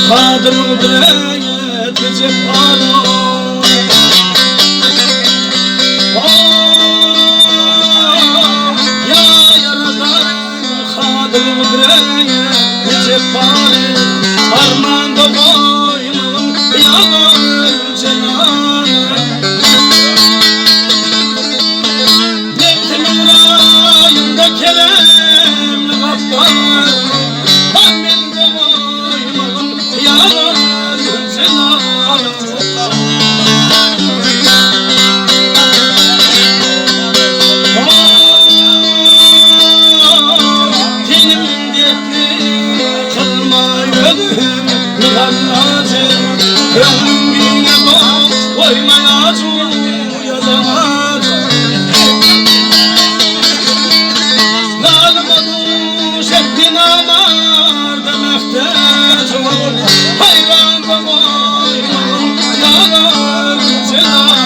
Kadir kudret gecep paro Ya yaradan Kadir kudret gecep paro Armanda koymam yanar cenan Neftimin rayında keremli gaffar Ammende koymam yanar cenan Dinim dertli kılma gönlüm Nıgallacım Ömrüne bak koymayacım yazamacım Lalımı şeklin amar demektecim Hayran da koymam yanar cenan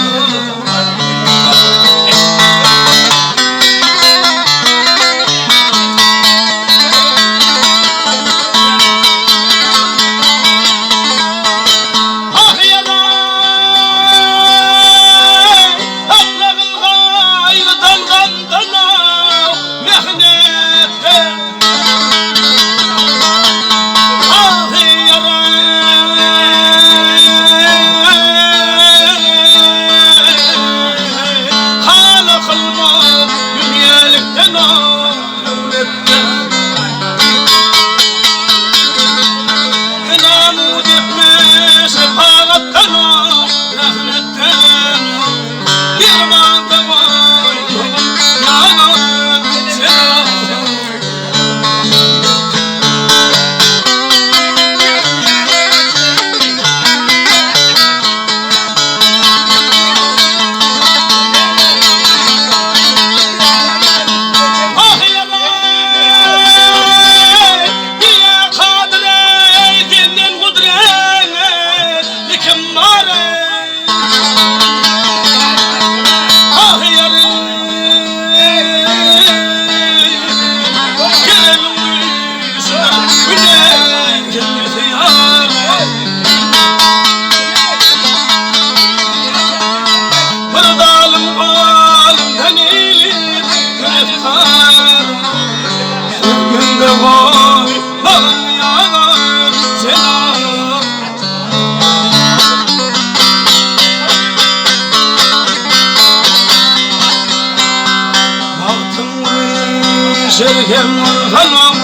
Şerhem hanım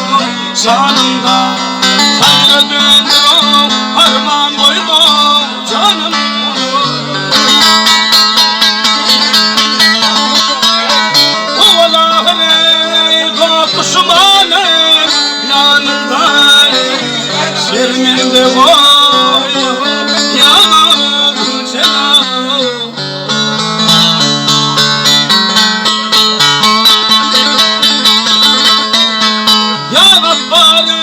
sanımda Hayra döndürüm harman koydum canım Ovalahre kokuşum alem yanımda Şerminde koydum yanar cenan Ya Mevlana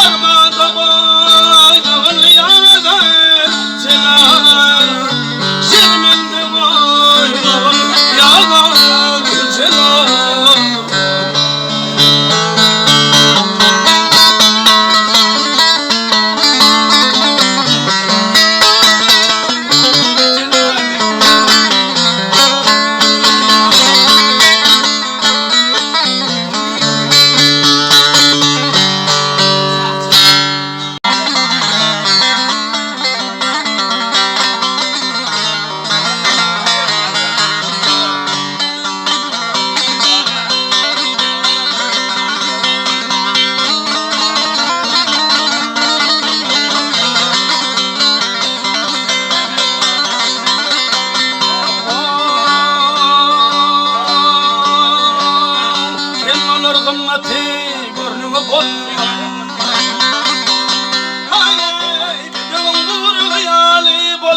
Armada boynun yanar cenan Şerminde boynun yanar cenan Kılmati görnüme bozmuyor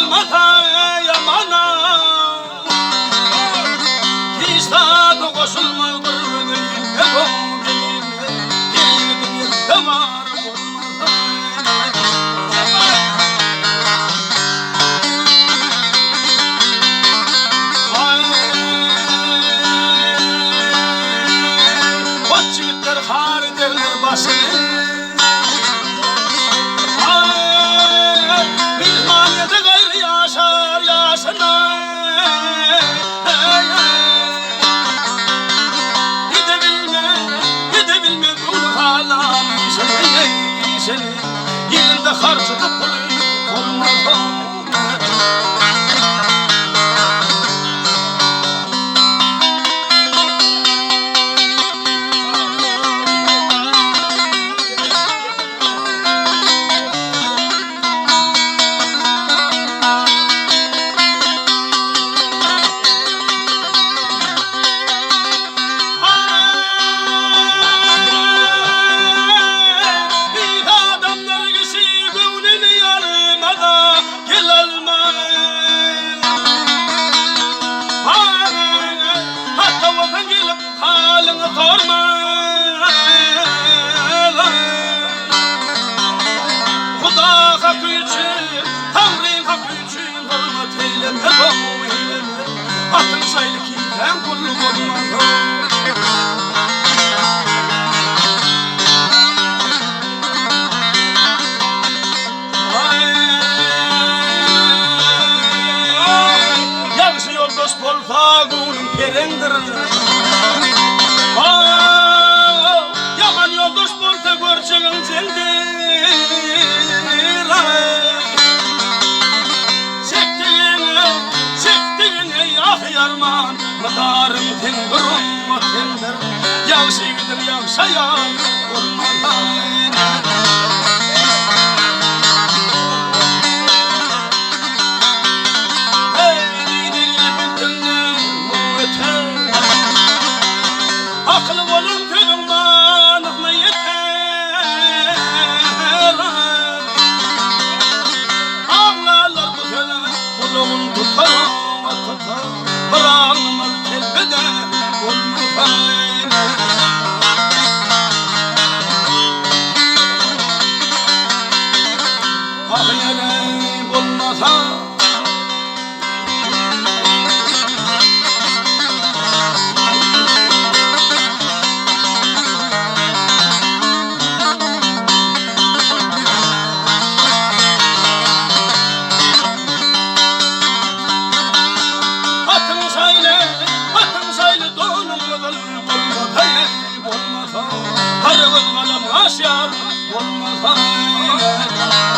olmasa yamana hiç daha koşulmaz bir benim var bir maniyete gayrı yaşar yaşına gidebilme bunu halam seni yerinde harcadı pulu olmaz Atın sayılı ki ben kullu olmaz Yağışı yoldaş bol fagunun perendir Yaman yoldaş bol da görçeğin sendir Ah yarman, madarım tengurum tender, yağışıdır yağışaya olmadan. Hey deli bütünü öter, aklı olun tüdüm manıkla yeter. Ağlarlar bu köle, kulumun tutar. Bırakmaz telbede olmayın Ah yere olmasa Karıvız kalım aşar olmaz hayır